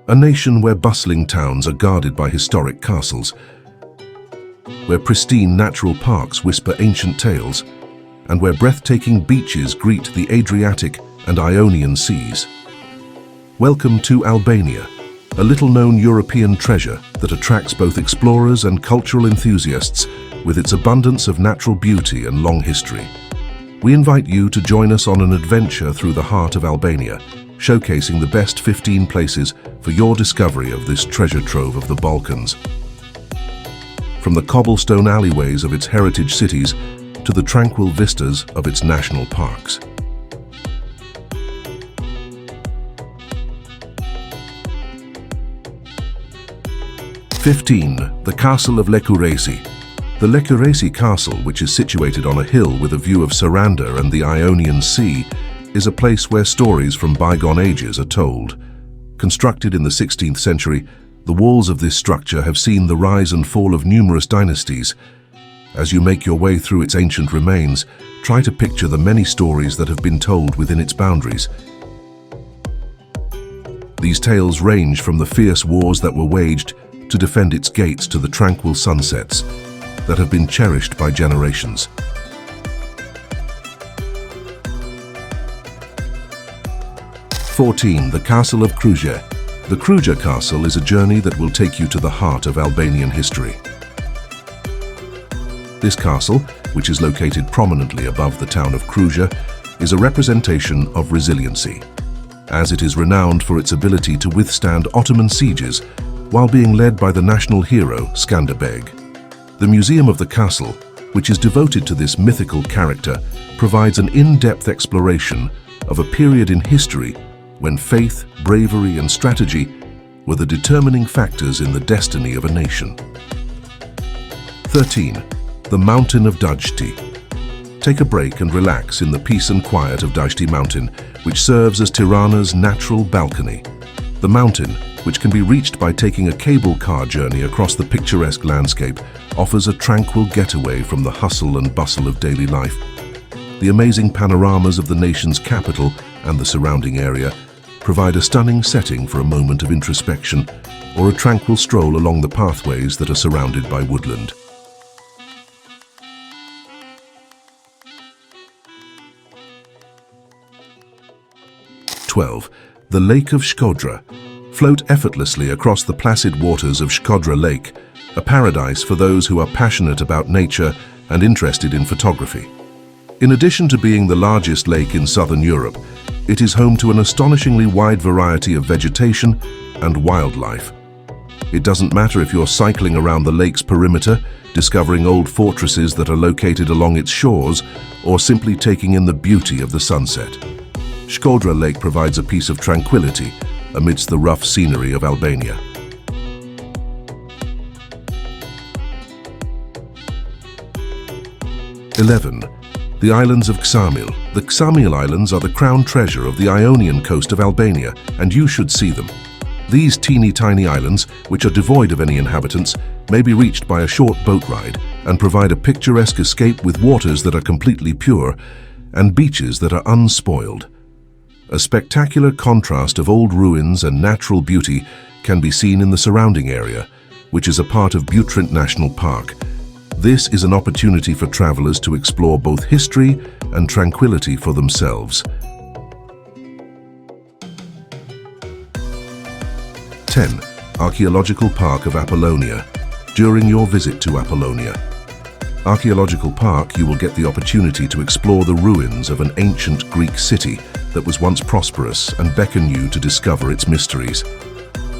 a nation where bustling towns are guarded by historic castles, where pristine natural parks whisper ancient tales, and where breathtaking beaches greet the Adriatic and Ionian seas. Welcome to Albania, a little-known European treasure that attracts both explorers and cultural enthusiasts with its abundance of natural beauty and long history. We invite you to join us on an adventure through the heart of Albania, showcasing the best 15 places for your discovery of this treasure trove of the Balkans. From the cobblestone alleyways of its heritage cities to the tranquil vistas of its national parks. The Castle of Lecuresi. The Lecuresi Castle, which is situated on a hill with a view of Saranda and the Ionian Sea, is a place where stories from bygone ages are told. Constructed in the 16th century, the walls of this structure have seen the rise and fall of numerous dynasties. As you make your way through its ancient remains, try to picture the many stories that have been told within its boundaries. These tales range from the fierce wars that were waged to defend its gates to the tranquil sunsets that have been cherished by generations. The Castle of Kruja. The Kruja Castle is a journey that will take you to the heart of Albanian history. This castle, which is located prominently above the town of Kruja, is a representation of resiliency, as it is renowned for its ability to withstand Ottoman sieges while being led by the national hero Skanderbeg. The Museum of the Castle, which is devoted to this mythical character, provides an in-depth exploration of a period in history when faith, bravery, and strategy were the determining factors in the destiny of a nation. 13. The Mountain of Dajti. Take a break and relax in the peace and quiet of Dajti Mountain, which serves as Tirana's natural balcony. The mountain, which can be reached by taking a cable car journey across the picturesque landscape, offers a tranquil getaway from the hustle and bustle of daily life. The amazing panoramas of the nation's capital and the surrounding area provide a stunning setting for a moment of introspection or a tranquil stroll along the pathways that are surrounded by woodland. The Lake of Shkodra. Float effortlessly across the placid waters of Shkodra Lake, a paradise for those who are passionate about nature and interested in photography. In addition to being the largest lake in southern Europe, it is home to an astonishingly wide variety of vegetation and wildlife. It doesn't matter if you're cycling around the lake's perimeter, discovering old fortresses that are located along its shores, or simply taking in the beauty of the sunset. Shkodra Lake provides a piece of tranquility amidst the rough scenery of Albania. 11. The Islands of Ksamil. The Ksamil Islands are the crown treasure of the Ionian coast of Albania, and you should see them. These teeny-tiny islands, which are devoid of any inhabitants, may be reached by a short boat ride and provide a picturesque escape with waters that are completely pure and beaches that are unspoiled. A spectacular contrast of old ruins and natural beauty can be seen in the surrounding area, which is a part of Butrint National Park. This is an opportunity for travelers to explore both history and tranquility for themselves. 10. Archaeological Park of Apollonia. During your visit to Apollonia Archaeological Park, you will get the opportunity to explore the ruins of an ancient Greek city that was once prosperous and beckon you to discover its mysteries.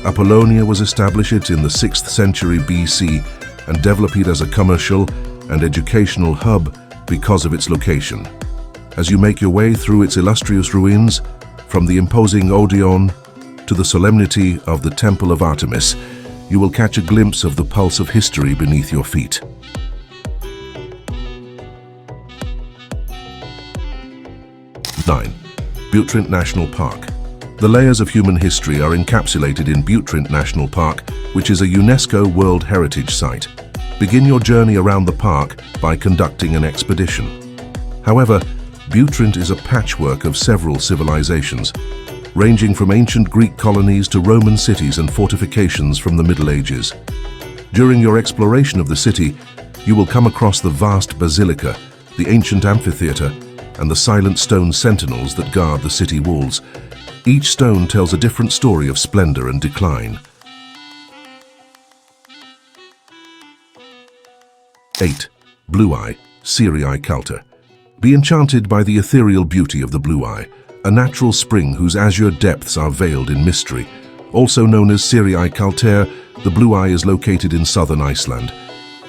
Apollonia was established in the 6th century BC and developed as a commercial and educational hub because of its location. As you make your way through its illustrious ruins, from the imposing Odeon to the solemnity of the Temple of Artemis, you will catch a glimpse of the pulse of history beneath your feet. 9. Butrint National Park. The layers of human history are encapsulated in Butrint National Park, which is a UNESCO World Heritage Site. Begin your journey around the park by conducting an expedition. However, Butrint is a patchwork of several civilizations. ranging from ancient Greek colonies to Roman cities and fortifications from the Middle Ages. During your exploration of the city, you will come across the vast basilica, the ancient amphitheater, and the silent stone sentinels that guard the city walls. Each stone tells a different story of splendor and decline. 8. Blue Eye, Syrii Calter. Be enchanted by the ethereal beauty of the Blue Eye, a natural spring whose azure depths are veiled in mystery. Also known as Syrii Calter, the Blue Eye is located in southern Iceland.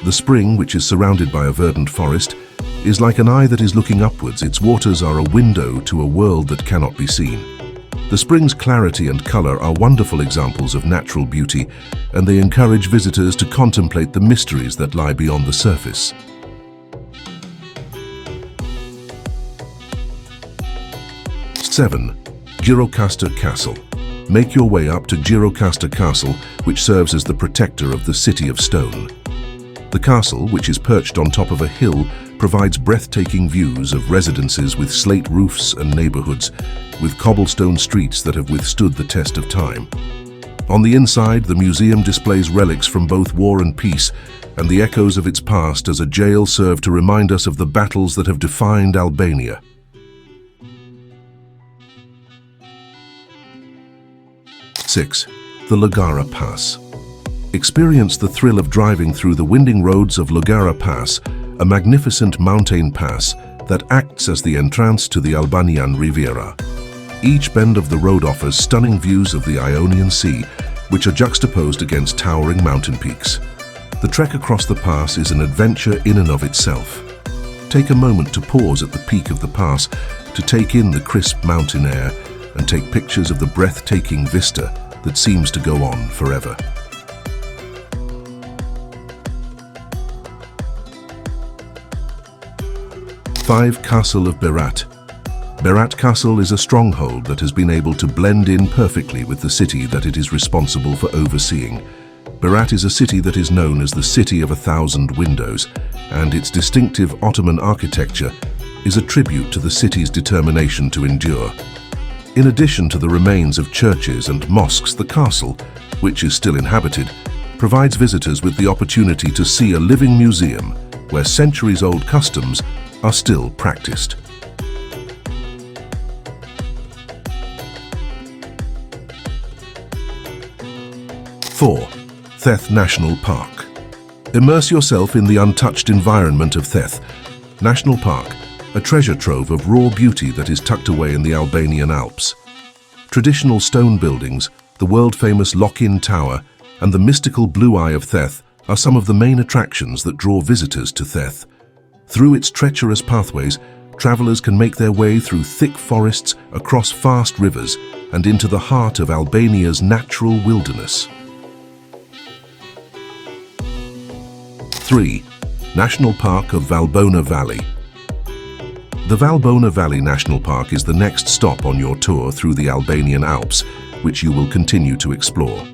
The spring, which is surrounded by a verdant forest, is like an eye that is looking upwards. Its waters are a window to a world that cannot be seen. The spring's clarity and color are wonderful examples of natural beauty, and they encourage visitors to contemplate the mysteries that lie beyond the surface. 7. Gjirokastur Castle. Make your way up to Gjirokastur Castle, which serves as the protector of the City of Stone. The castle, which is perched on top of a hill, provides breathtaking views of residences with slate roofs and neighborhoods, with cobblestone streets that have withstood the test of time. On the inside, the museum displays relics from both war and peace, and the echoes of its past as a jail serve to remind us of the battles that have defined Albania. 6. The Lugara Pass. Experience the thrill of driving through the winding roads of Lugara Pass, a magnificent mountain pass that acts as the entrance to the Albanian Riviera. Each bend of the road offers stunning views of the Ionian Sea, which are juxtaposed against towering mountain peaks. The trek across the pass is an adventure in and of itself. Take a moment to pause at the peak of the pass to take in the crisp mountain air and take pictures of the breathtaking vista that seems to go on forever. 5. Castle of Berat. Berat Castle is a stronghold that has been able to blend in perfectly with the city that it is responsible for overseeing. Berat is a city that is known as the City of 1,000 Windows, and its distinctive Ottoman architecture is a tribute to the city's determination to endure. In addition to the remains of churches and mosques, the castle, which is still inhabited, provides visitors with the opportunity to see a living museum where centuries-old customs are still practiced. 4. Theth National Park. Immerse yourself in the untouched environment of Theth National Park, a treasure trove of raw beauty that is tucked away in the Albanian Alps. Traditional stone buildings, the world-famous Lock-in Tower, and the mystical Blue Eye of Theth are some of the main attractions that draw visitors to Theth. Through its treacherous pathways, travelers can make their way through thick forests, across fast rivers, and into the heart of Albania's natural wilderness. 3. National Park of Valbona Valley. The Valbona Valley National Park is the next stop on your tour through the Albanian Alps, which you will continue to explore.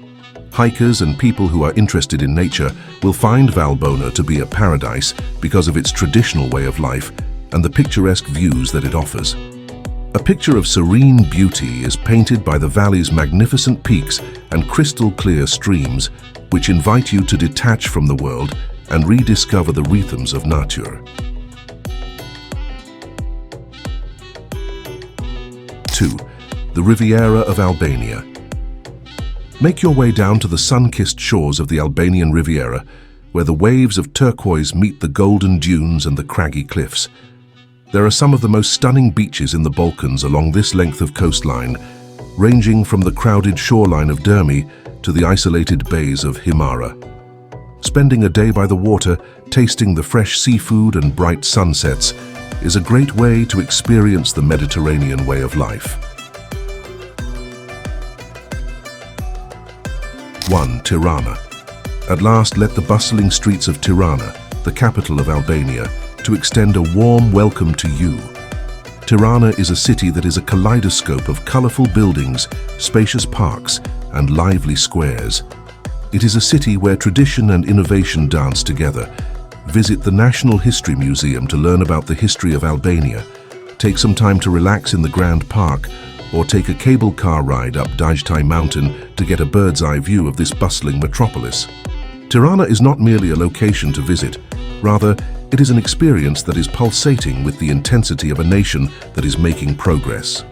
Hikers and people who are interested in nature will find Valbona to be a paradise because of its traditional way of life and the picturesque views that it offers. A picture of serene beauty is painted by the valley's magnificent peaks and crystal-clear streams, which invite you to detach from the world and rediscover the rhythms of nature. 2. The Riviera of Albania. Make your way down to the sun-kissed shores of the Albanian Riviera, where the waves of turquoise meet the golden dunes and the craggy cliffs. There are some of the most stunning beaches in the Balkans along this length of coastline, ranging from the crowded shoreline of Dermi to the isolated bays of Himara. Spending a day by the water, tasting the fresh seafood and bright sunsets, is a great way to experience the Mediterranean way of life. 1. Tirana. At last, let the bustling streets of Tirana, the capital of Albania, to extend a warm welcome to you. Tirana is a city that is a kaleidoscope of colorful buildings, spacious parks, and lively squares. It is a city where tradition and innovation dance together. Visit the National History Museum to learn about the history of Albania. Take some time to relax in the Grand Park, or take a cable car ride up Dajtai Mountain to get a bird's-eye view of this bustling metropolis. Tirana is not merely a location to visit, rather, it is an experience that is pulsating with the intensity of a nation that is making progress.